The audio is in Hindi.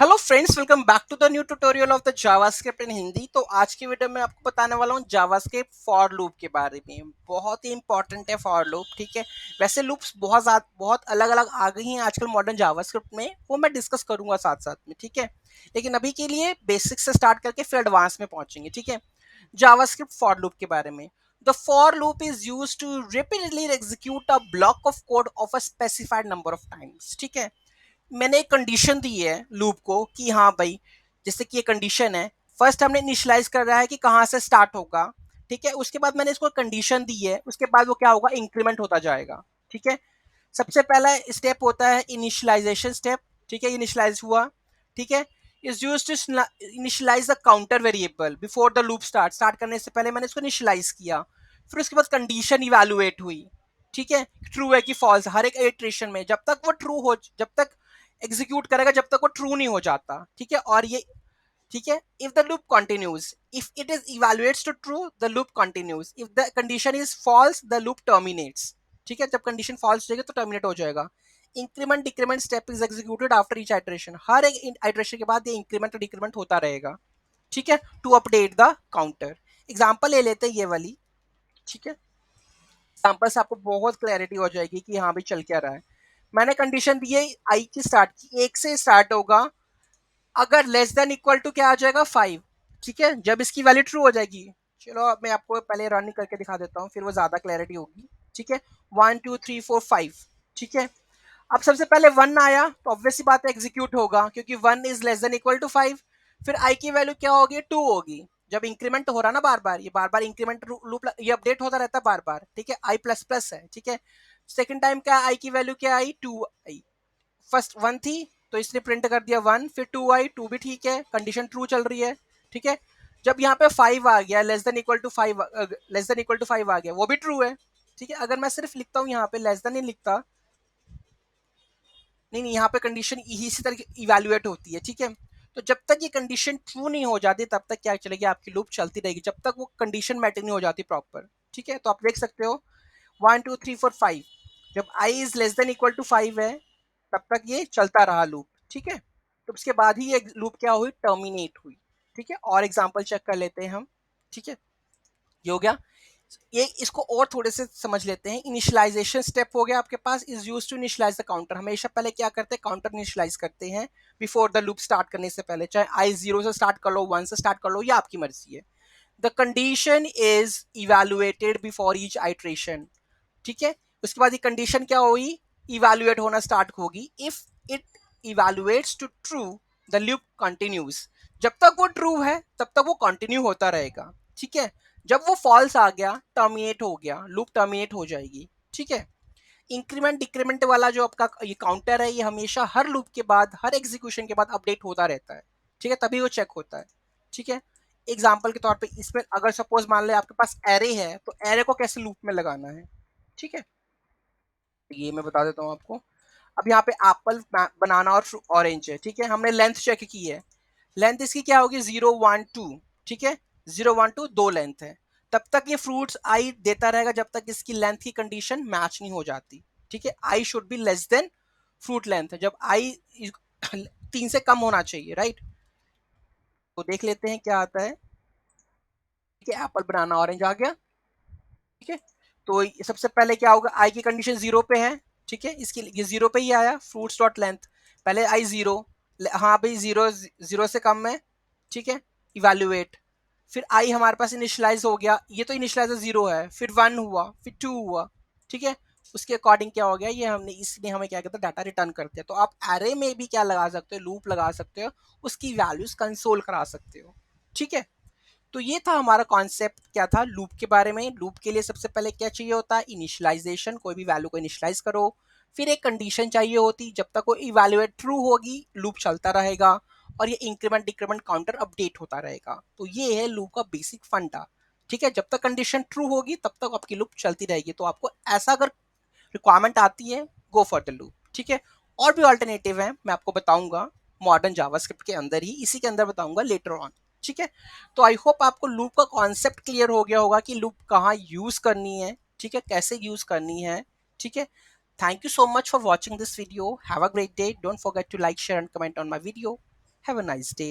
Hello friends, welcome back to the new tutorial of the JavaScript in Hindi. तो आज की वीडियो में आपको बताने वाला हूँ जावास्क्रिप्ट फॉर लूप के बारे में। बहुत ही इंपॉर्टेंट है फॉर लूप, ठीक है। वैसे लूप्स बहुत अलग अलग आ गई हैं आजकल मॉडर्न जावास्क्रिप्ट में, वो मैं डिस्कस करूंगा साथ साथ में, ठीक है। लेकिन अभी के लिए बेसिक से स्टार्ट करके फिर एडवांस में पहुंचेंगे, ठीक है। जावास्क्रिप्ट फॉर लूप के बारे में। The for loop is use to repeatedly execute a block of code of a specified number of times, ठीक है। मैंने एक कंडीशन दी है लूप को कि हाँ भाई, जैसे कि ये कंडीशन है। फर्स्ट हमने इनिशियलाइज कर रहा है कि कहाँ से स्टार्ट होगा, ठीक है। उसके बाद मैंने इसको कंडीशन दी है, उसके बाद वो क्या होगा, इंक्रीमेंट होता जाएगा, ठीक है। सबसे पहला स्टेप होता है इनिशियलाइजेशन स्टेप, ठीक है। इनिशियलाइज हुआ, ठीक है। Is use to initialize the counter variable before the loop start करने से पहले मैंने इसको इनिशियलाइज किया। फिर उसके बाद कंडीशन इवेलुएट हुई, ठीक है। ट्रू है कि फॉल्स, हर एक इटरेशन में जब तक वो ट्रू हो, जब तक एग्जीक्यूट करेगा जब तक वो ट्रू नहीं हो जाता, ठीक है। और ये, ठीक है, if the loop continues, if it is evaluates to true the loop continues, if the condition is false the loop terminates, ठीक है। जब कंडीशन फॉल्स हो जाएगी तो टर्मिनेट हो जाएगा। Increment decrement step is executed after each iteration, हर एक आइटरेशन के बाद ये इंक्रीमेंट और डिक्रीमेंट होता रहेगा, ठीक है, to update the counter. Example ले लेते हैं ये वाली, ठीक है। एग्जाम्पल से आपको बहुत क्लैरिटी हो जाएगी कि हाँ भाई चल क्या रहा है। मैंने कंडीशन दी है आई की स्टार्ट की, एक से स्टार्ट होगा, अगर लेस देन इक्वल टू क्या आ जाएगा 5, ठीक है। जब इसकी वैल्यू ट्रू हो जाएगी, चलो अब मैं आपको पहले रन करके दिखा देता हूँ, फिर वो ज्यादा क्लैरिटी होगी, ठीक है। 1 2 3 4 5, ठीक है। अब सबसे पहले 1 आया तो ऑब्वियस सी बात है एग्जीक्यूट होगा, क्योंकि 1 is less than equal to 5। फिर आई की वैल्यू क्या होगी, 2 होगी। जब इंक्रीमेंट हो रहा ना बार बार, ये बार बार इंक्रीमेंट लूप ये अपडेट होता रहता है बार बार, ठीक है। आई प्लस प्लस है, ठीक है। सेकंड टाइम क्या, आई की वैल्यू क्या आई, 2 आई। फर्स्ट 1 थी तो इसने प्रिंट कर दिया 1, फिर 2 आई, 2 भी ठीक है, कंडीशन ट्रू चल रही है, ठीक है। जब यहाँ पे 5 आ गया, less than equal to 5, less than equal to 5 आ गया, वो भी ट्रू है, ठीक है। अगर मैं सिर्फ लिखता हूँ यहाँ पे लेस देन नहीं लिखता, नहीं नहीं, यहाँ पे कंडीशन इसी तरह इवेल्युएट होती है, ठीक है। तो जब तक ये कंडीशन ट्रू नहीं हो जाती तब तक क्या चलेगी, आपकी लूप चलती रहेगी जब तक वो कंडीशन मैटर नहीं हो जाती प्रॉपर, ठीक है। तो आप देख सकते हो 1 2 3 4 5, जब I is less than equal to 5 है तब तक ये चलता रहा लूप, ठीक है। तो उसके बाद ही ये लूप क्या हुई, टर्मिनेट हुई, ठीक है। और एग्जाम्पल चेक कर लेते हैं हम, ठीक है। ये हो गया। ये इसको और थोड़े से समझ लेते हैं। इनिशियलाइजेशन स्टेप हो गया आपके पास, is use to initialize the counter. हमेशा पहले क्या करते हैं, काउंटर इनिशियलाइज करते हैं बिफोर द लूप स्टार्ट करने से पहले, चाहे आई 0 से स्टार्ट कर लो, 1 से स्टार्ट कर लो, ये आपकी मर्जी है। The condition is evaluated before each iteration, ठीक है। उसके बाद ये कंडीशन क्या हुई, इवेलुएट होना स्टार्ट होगी। If it evaluates to true the loop continues, जब तक वो ट्रू है तब तक वो कंटिन्यू होता रहेगा, ठीक है। जब वो फॉल्स आ गया, टर्मिनेट हो गया, लूप टर्मिनेट हो जाएगी, ठीक है। इंक्रीमेंट डिक्रीमेंट वाला जो आपका ये काउंटर है, ये हमेशा हर लूप के बाद, हर एग्जीक्यूशन के बाद अपडेट होता रहता है, ठीक है, तभी वो चेक होता है, ठीक है। एग्जाम्पल के तौर पे इसमें अगर सपोज मान ले आपके पास एरे है, तो एरे को कैसे लूप में लगाना है, ठीक है। ये मैं बता देता हूँ आपको। अब यहाँ पे एप्पल, बनाना और ऑरेंज है, ठीक है। हमने लेंथ चेक की है, लेंथ इसकी क्या होगी, 0 1 2, ठीक है। 0 1 2 दो लेंथ है। तब तक ये फ्रूट्स आई देता रहेगा जब तक इसकी लेंथ की कंडीशन मैच नहीं हो जाती, ठीक है। I should be less than fruit length, जब आई 3 से कम होना चाहिए, राइट। तो देख लेते हैं क्या आता है, ठीक है। एप्पल बनाना ऑरेंज आ गया, ठीक है। तो सबसे पहले क्या होगा, आई की कंडीशन 0 पे है, ठीक है। इसकी ये 0 पे ही आया, फ्रूट्स डॉट लेंथ, पहले आई 0, हाँ भाई 0 0 से कम है, ठीक है। इवेल्युएट, फिर आई हमारे पास इनिशियलाइज हो गया, ये तो इनिशियलाइजर 0 है, फिर 1 हुआ, फिर 2 हुआ, ठीक है। उसके अकॉर्डिंग क्या हो गया, ये हमने इसलिए हमें क्या कहते हैं, डाटा रिटर्न करते हैं। तो आप एरे में भी क्या लगा सकते हो, लूप लगा सकते हो, उसकी वैल्यूज कंसोल करा सकते हो, ठीक है। तो ये था हमारा कॉन्सेप्ट, क्या था लूप के बारे में। लूप के लिए सबसे पहले क्या चाहिए होता है, इनिशियलाइजेशन, कोई भी वैल्यू को इनिशियलाइज करो। फिर एक कंडीशन चाहिए होती, जब तक वो इवैल्यूएट ट्रू होगी लूप चलता रहेगा, और ये इंक्रीमेंट डिक्रीमेंट काउंटर अपडेट होता रहेगा। तो ये है लूप का बेसिक फंडा, ठीक है। जब तक कंडीशन ट्रू होगी तब तक आपकी लूप चलती रहेगी। तो आपको ऐसा अगर रिक्वायरमेंट आती है, गो फॉर द लूप, ठीक है। और भी ऑल्टरनेटिव है, मैं आपको बताऊंगा मॉडर्न जावास्क्रिप्ट के अंदर ही, इसी के अंदर बताऊंगा लेटर ऑन, ठीक है। तो आई होप आपको लूप का कॉन्सेप्ट क्लियर हो गया होगा कि लूप कहाँ यूज करनी है, ठीक है, कैसे यूज करनी है, ठीक है। Thank you so much for watching this video, have a great day, don't forget to like share and comment on my video. Have a nice day.